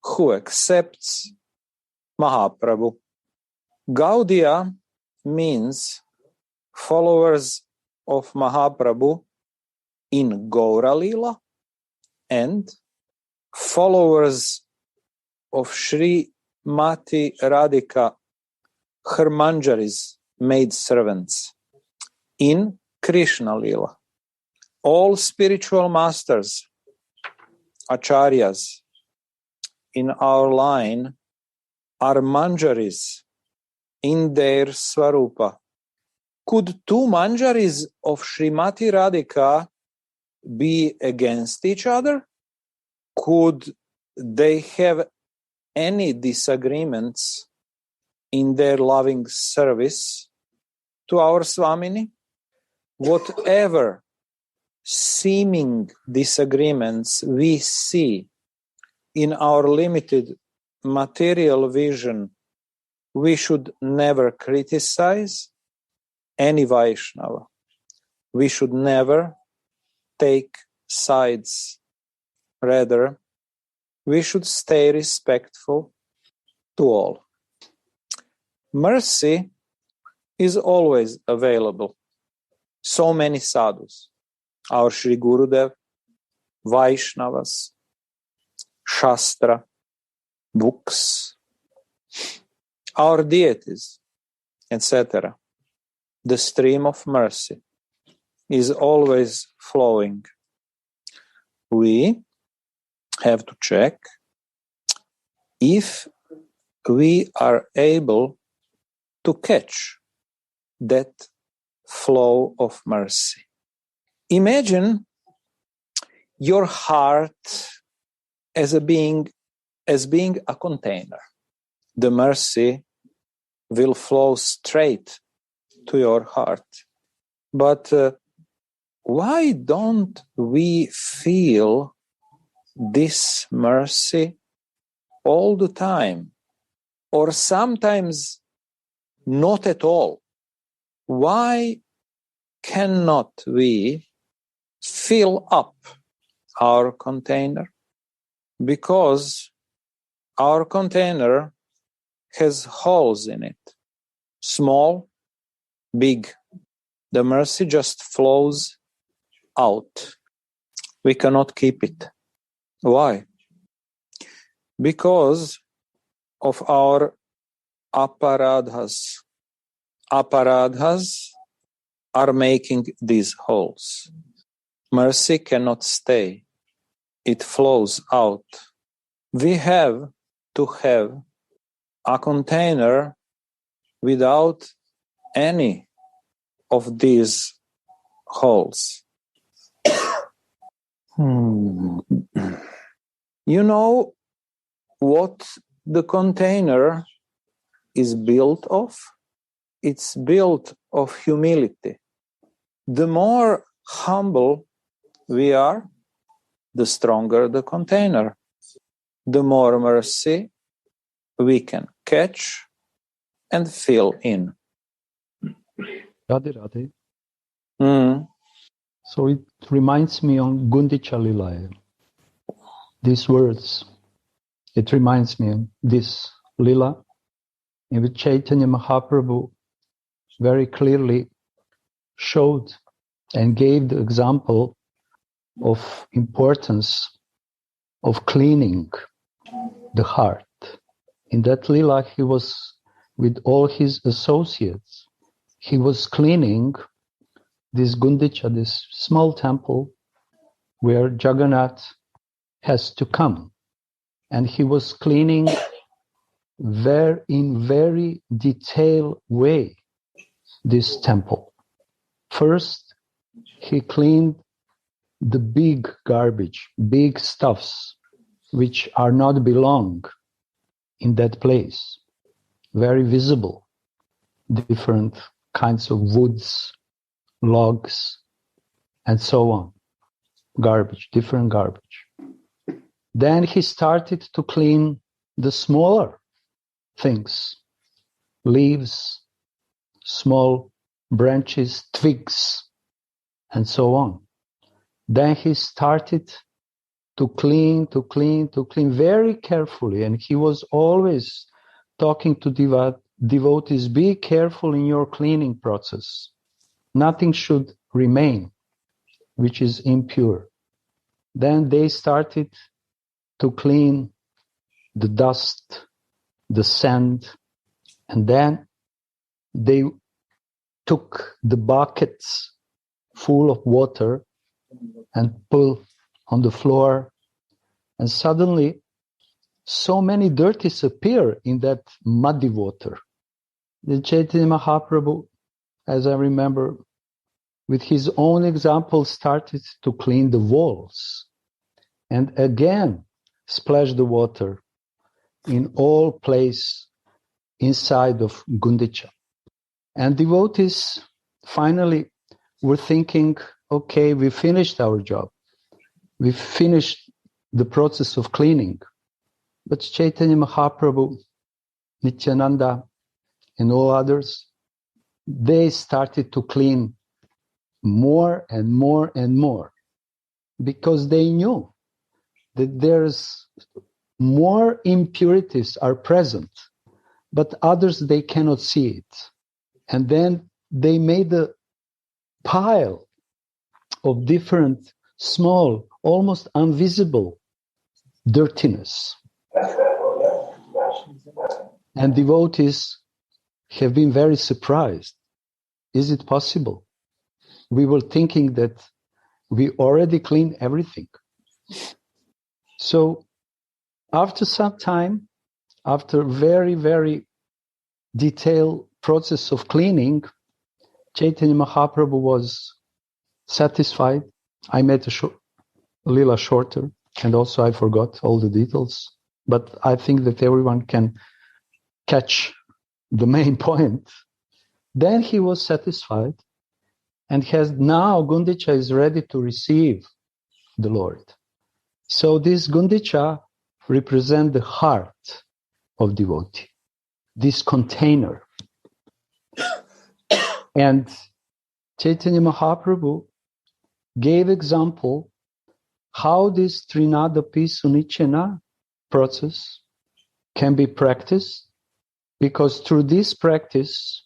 who accepts Mahaprabhu. Gaudiya means followers of Mahaprabhu in Gaura Lila and followers of Sri Mati Radhika, her Manjari's maid servants, in Krishna Lila. All spiritual masters, acharyas in our line are manjaris in their swarupa. Could two manjaris of Srimati Radhika be against each other? Could they have any disagreements in their loving service to our Swamini? Whatever seeming disagreements we see in our limited material vision, we should never criticize any Vaishnava. We should never take sides. Rather, we should stay respectful to all. Mercy is always available. So many sadhus, our Sri Gurudev, Vaishnavas, Shastra, books, our deities, etc. The stream of mercy is always flowing. We have to check if we are able to catch that flow of mercy. Imagine your heart as being a container. The mercy will flow straight to your heart. But why don't we feel this mercy all the time? Or sometimes not at all? Why cannot we fill up our container? Because our container has holes in it. Small, big. The mercy just flows out. We cannot keep it. Why? Because of our aparadhas. Aparadhas are making these holes. Mercy cannot stay. It flows out. We have to have a container without any of these holes. You know what the container is built of? It's built of humility. The more humble we are, the stronger the container. The more mercy we can catch and fill in. Radhe. So it reminds me on Gundicha Lila. These words, it reminds me of this Lila in which Chaitanya Mahaprabhu very clearly showed and gave the example of importance of cleaning the heart. In that Lila, he was with all his associates. He was cleaning this Gundicha, this small temple where Jagannath has to come. And he was cleaning in very detailed way this temple. First, he cleaned the big garbage, big stuffs, which are not belong in that place. Very visible, different kinds of woods, logs, and so on. Garbage, different garbage. Then he started to clean the smaller things, leaves, small branches, twigs, and so on. Then he started to clean very carefully. And he was always talking to devotees, be careful in your cleaning process. Nothing should remain which is impure. Then they started to clean the dust, the sand, and then they took the buckets full of water and pull on the floor. And suddenly, so many dirties appear in that muddy water. The Chaitanya Mahaprabhu, as I remember, with his own example, started to clean the walls and again splash the water in all places inside of Gundicha. And devotees finally were thinking, okay, we finished our job. We finished the process of cleaning. But Chaitanya Mahaprabhu, Nityananda, and all others, they started to clean more and more and more, because they knew that there's more impurities are present, but others, they cannot see it. And then they made a pile of different, small, almost invisible dirtiness. And devotees have been very surprised. Is it possible? We were thinking that we already cleaned everything. So after some time, after very, very detailed process of cleaning, Chaitanya Mahaprabhu was satisfied. I made a little shorter, and also I forgot all the details. But I think that everyone can catch the main point. Then he was satisfied, and has now Gundicha is ready to receive the Lord. So this Gundicha represents the heart of devotee, this container. And Chaitanya Mahaprabhu gave example how this Trinadapi Sunichena process can be practiced, because through this practice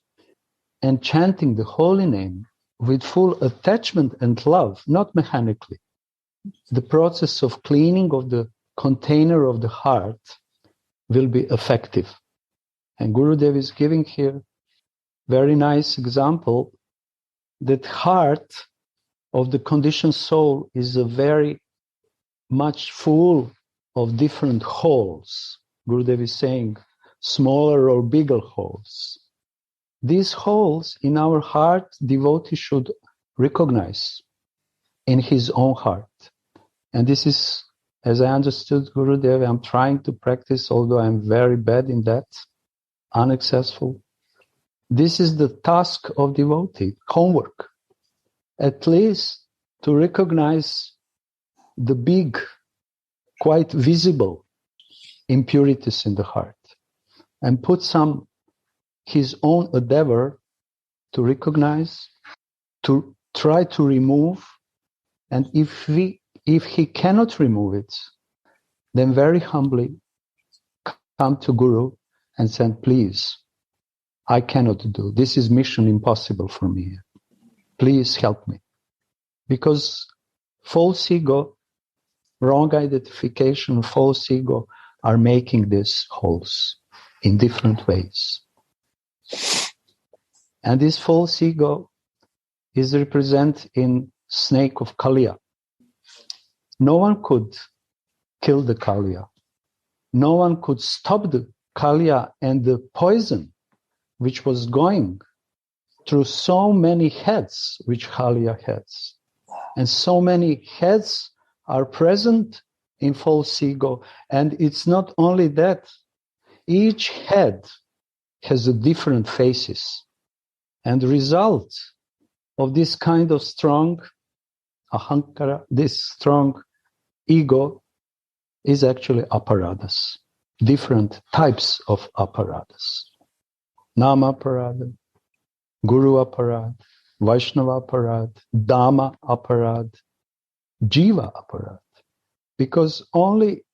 and chanting the holy name with full attachment and love, not mechanically, the process of cleaning of the container of the heart will be effective. And Gurudev is giving here very nice example that heart of the conditioned soul is a very much full of different holes. Gurudev is saying smaller or bigger holes. These holes in our heart, devotee should recognize in his own heart. And this is, as I understood Gurudev, I'm trying to practice, although I'm very bad in that, unsuccessful. This is the task of devotee, homework. At least to recognize the big, quite visible impurities in the heart, and put some his own endeavor to recognize, to try to remove, and if he cannot remove it, then very humbly come to Guru and say, please, I cannot do. This is mission impossible for me. Please help me. Because false ego, wrong identification, false ego are making these holes in different ways. And this false ego is represented in snake of Kaliya. No one could kill the Kaliya. No one could stop the Kaliya and the poison which was going through so many heads which Kaliya has. And so many heads are present in false ego. And it's not only that. Each head has a different faces. And the result of this kind of strong ahankara, this strong ego, is actually aparadas. Different types of aparadas. Nama aparad, Guru aparad, Vaishnava aparad, Dhamma aparad, Jiva aparad. Because only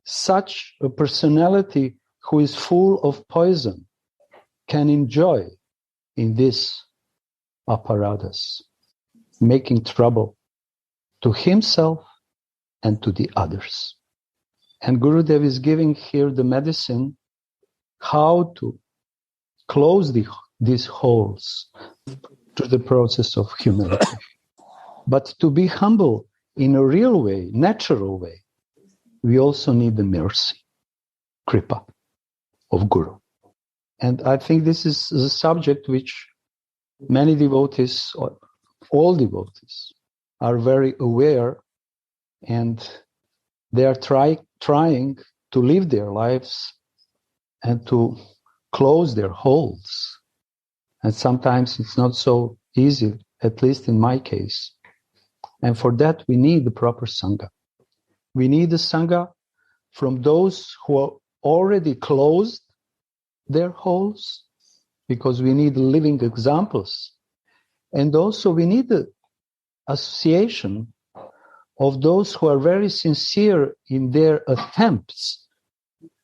such a personality who is full of poison can enjoy in this aparadas, making trouble to himself and to the others. And Gurudev is giving here the medicine how to close these holes through the process of humility. But to be humble in a real way, natural way, we also need the mercy, kripa, of Guru. And I think this is a subject which many devotees, or all devotees, are very aware, and they are trying to live their lives and to close their holes. And sometimes it's not so easy, at least in my case. And for that, we need the proper Sangha. We need the Sangha from those who are already closed their holes, because we need living examples. And also we need the association of those who are very sincere in their attempts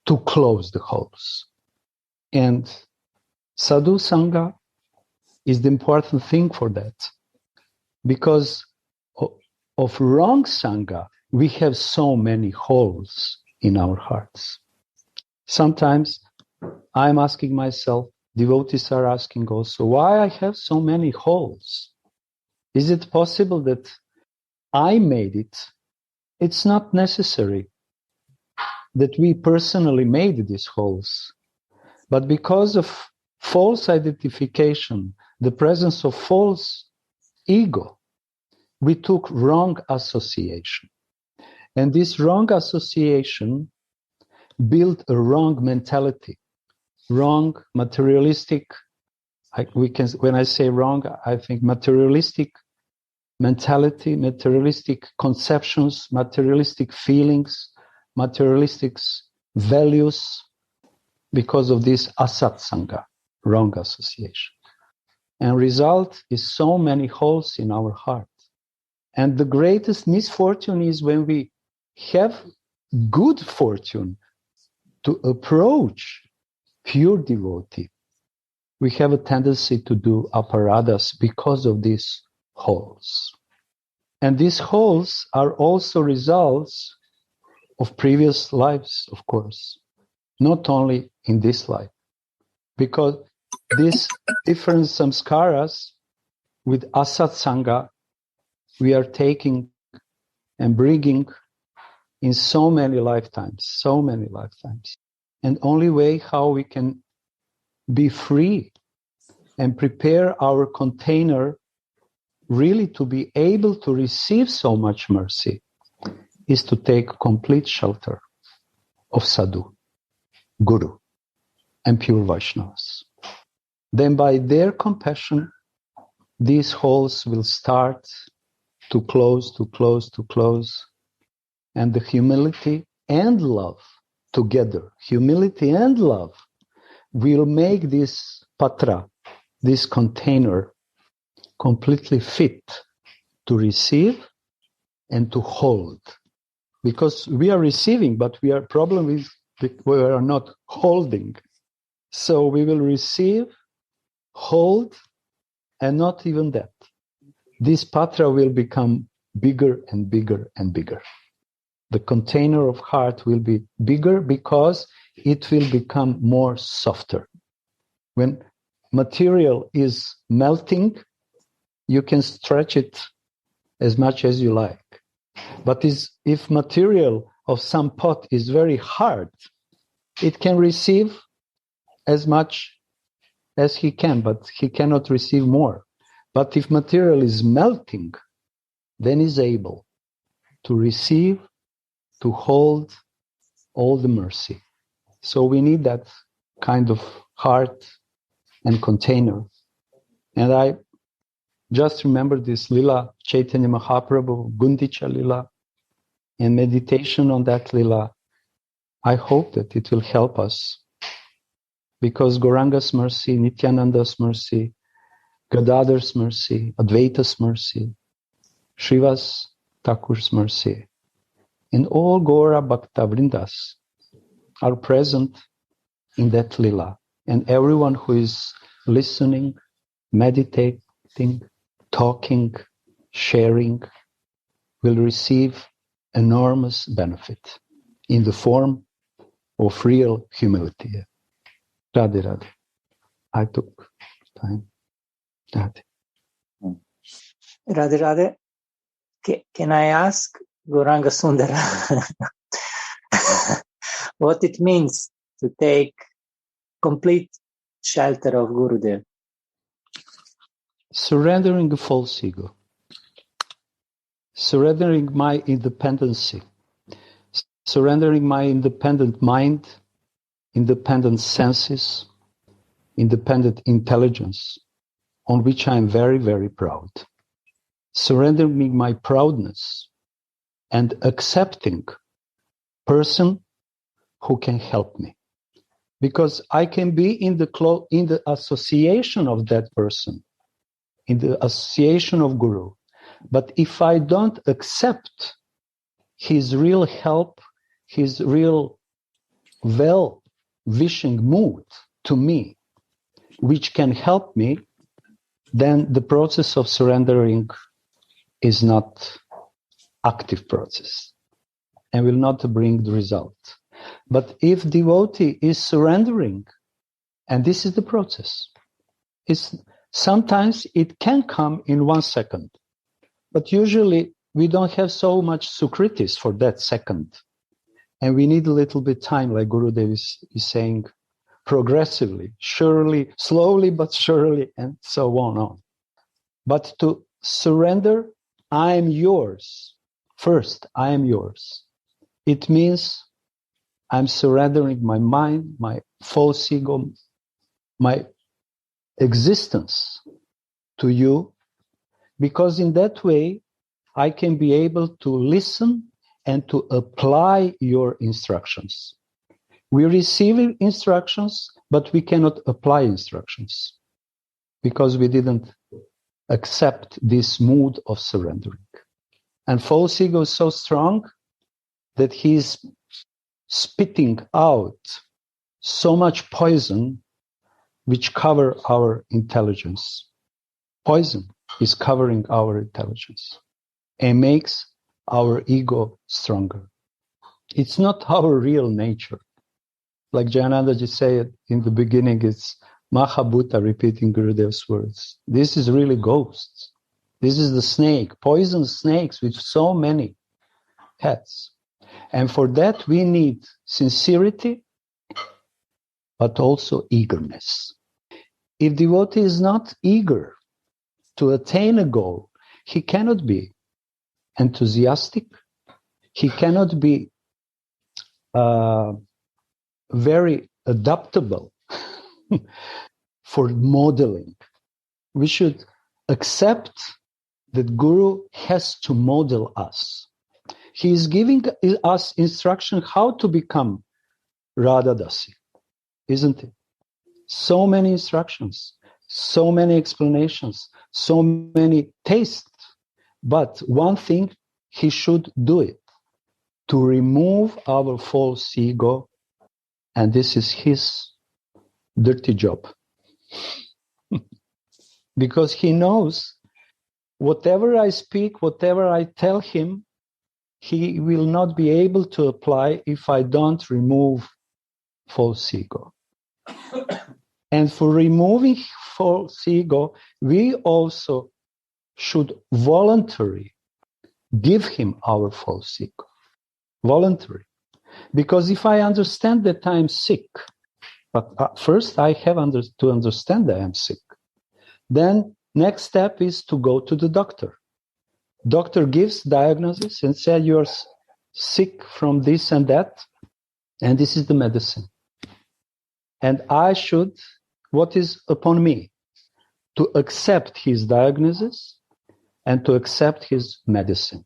to close the holes. And Sadhu Sangha is the important thing for that. Because of wrong Sangha, we have so many holes in our hearts. Sometimes I'm asking myself, devotees are asking also, why I have so many holes? Is it possible that I made it? It's not necessary that we personally made these holes, but because of false identification, the presence of false ego, we took wrong association. And this wrong association built a wrong mentality, wrong materialistic, when I say wrong, I think materialistic mentality, materialistic conceptions, materialistic feelings, materialistic values, because of this asat sangha, wrong association. And result is so many holes in our heart. And the greatest misfortune is when we have good fortune to approach pure devotee. We have a tendency to do aparadhas because of these holes. And these holes are also results of previous lives, of course, not only in this life. Because these different samskaras with asat sangha, we are taking and bringing in so many lifetimes. And only way how we can be free and prepare our container really to be able to receive so much mercy is to take complete shelter of sadhu, guru, and pure Vaishnavas. Then by their compassion, these holes will start to close, and the humility and love together, humility and love, will make this patra, this container, completely fit to receive and to hold. Because we are receiving, but we are not holding. So we will receive, hold, and not even that. This patra will become bigger and bigger and bigger. The container of heart will be bigger because it will become more softer. When material is melting, you can stretch it as much as you like. But if material of some pot is very hard, it can receive as much as he can, but he cannot receive more. But if material is melting, then is able to receive, to hold all the mercy. So we need that kind of heart and container. And I just remember this Lila, Chaitanya Mahaprabhu, Gundicha Lila, and meditation on that Lila. I hope that it will help us, because Gauranga's mercy, Nityananda's mercy, Gadadhar's mercy, Advaita's mercy, Srivas Thakur's mercy, and all Gaura Bhakta Vrindas are present in that Lila. And everyone who is listening, meditating, talking, sharing, will receive enormous benefit in the form of real humility. Radhe, Radhe. I took time. Radhe. Radhe, Radhe. can I ask Gauranga Sundara what it means to take complete shelter of Gurudev? Surrendering the false ego. Surrendering my independency. Surrendering my independent mind, independent senses, independent intelligence, on which I am very, very proud. Surrendering my proudness and accepting person who can help me. Because I can be in the association of that person, in the association of Guru. But if I don't accept his real help, his real well-wishing mood to me, which can help me, then the process of surrendering is not active process and will not bring the result. But if devotee is surrendering, and this is the process, sometimes it can come in 1 second, but usually we don't have so much sukritis for that second. And we need a little bit time, like Gurudev is saying, progressively, surely, slowly but surely, and so on. But to surrender, I am yours. First, I am yours. It means I'm surrendering my mind, my false ego, my existence to you, because in that way, I can be able to listen and to apply your instructions. We receive instructions, but we cannot apply instructions because we didn't accept this mood of surrendering. And false ego is so strong that he's spitting out so much poison which cover our intelligence. Poison is covering our intelligence and makes our ego stronger. It's not our real nature. Like Jayanandaji said in the beginning, it's Mahabhuta repeating Gurudev's words. This is really ghosts. This is the snake, poison snakes with so many heads. And for that we need sincerity, but also eagerness. If devotee is not eager to attain a goal, he cannot be enthusiastic, he cannot be very adaptable for modeling. We should accept that Guru has to model us. He is giving us instruction how to become Radha Dasi, isn't it? So many instructions, so many explanations, so many tastes. But one thing, he should do it, to remove our false ego, and this is his dirty job. Because he knows whatever I speak, whatever I tell him, he will not be able to apply if I don't remove false ego. And for removing false ego, we also should voluntarily give him our false ego. Voluntary. Because if I understand that I'm sick, but first I have to understand that I'm sick. Then next step is to go to the doctor. Doctor gives diagnosis and says you're sick from this and that, and this is the medicine. And I should, what is upon me? To accept his diagnosis and to accept his medicine.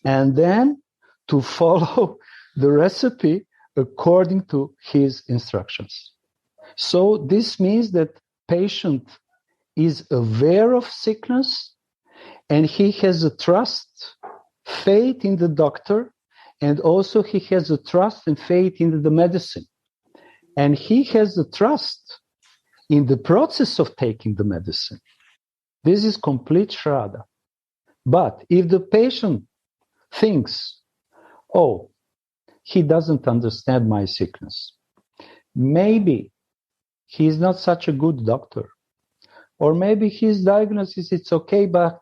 And then to follow the recipe according to his instructions. So this means that patient is aware of sickness and he has a trust, faith in the doctor, and also he has a trust and faith in the medicine. And he has a trust in the process of taking the medicine. This is complete Shraddha. But if the patient thinks, oh, he doesn't understand my sickness, maybe he's not such a good doctor, or maybe his diagnosis, it's okay, but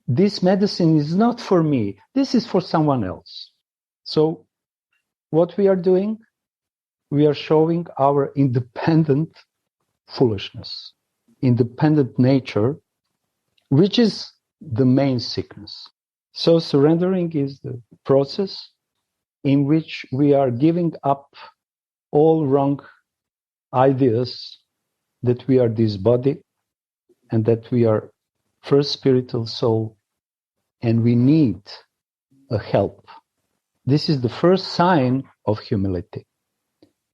this medicine is not for me. This is for someone else. So what we are doing, we are showing our independent foolishness, independent nature, which is the main sickness. So surrendering is the process in which we are giving up all wrong ideas that we are this body and that we are first spiritual soul and we need a help. This is the first sign of humility.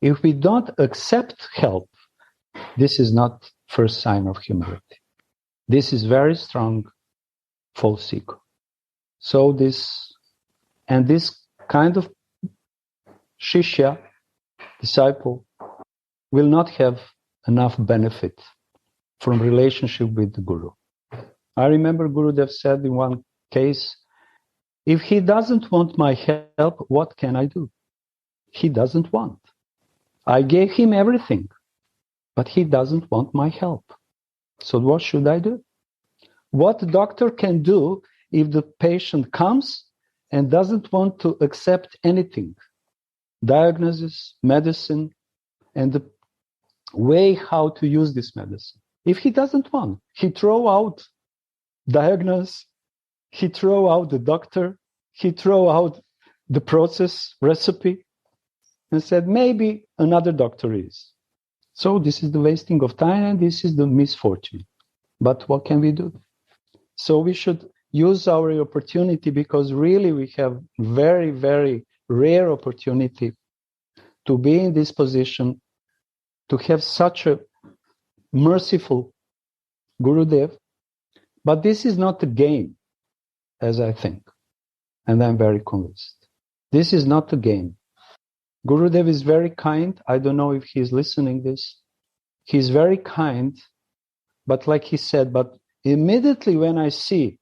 If we don't accept help, this is not first sign of humility. This is very strong false ego. So this kind of shishya, disciple, will not have enough benefit from relationship with the Guru. I remember Gurudev said in one case, if he doesn't want my help, what can I do? He doesn't want. I gave him everything, but he doesn't want my help. So what should I do? What the doctor can do if the patient comes and doesn't want to accept anything? Diagnosis, medicine, and the way how to use this medicine. If he doesn't want, he throw out diagnosis, he throw out the doctor, he throw out the process, recipe, and said, maybe another doctor is. So this is the wasting of time and this is the misfortune. But what can we do? So we should use our opportunity because really we have very, very rare opportunity to be in this position, to have such a merciful Gurudev. But this is not a game, as I think. And I'm very convinced. This is not a game. Gurudev is very kind. I don't know if he's listening this. He's very kind. But like he said, but immediately when I see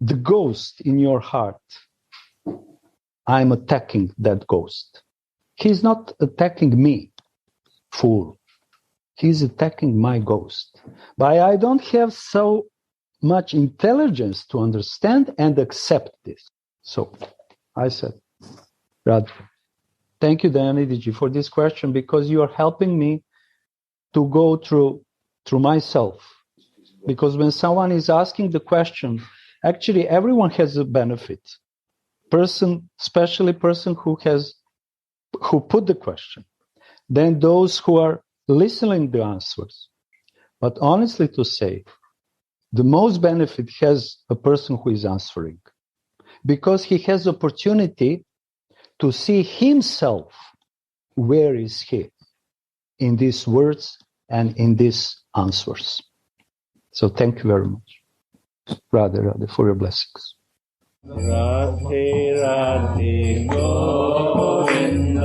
the ghost in your heart, I'm attacking that ghost. He's not attacking me, fool. He's attacking my ghost. But I don't have so much intelligence to understand and accept this. So I said, Radha, thank you, Dayanidiji, for this question because you are helping me to go through myself. Because when someone is asking the question, actually everyone has a benefit. Person, especially person who put the question. Then those who are listening the answers. But honestly to say, the most benefit has a person who is answering. Because he has opportunity to see himself. Where is he? In these words and in these answers. So thank you very much. Radha, for your blessings. Radhe Radhe Govinda.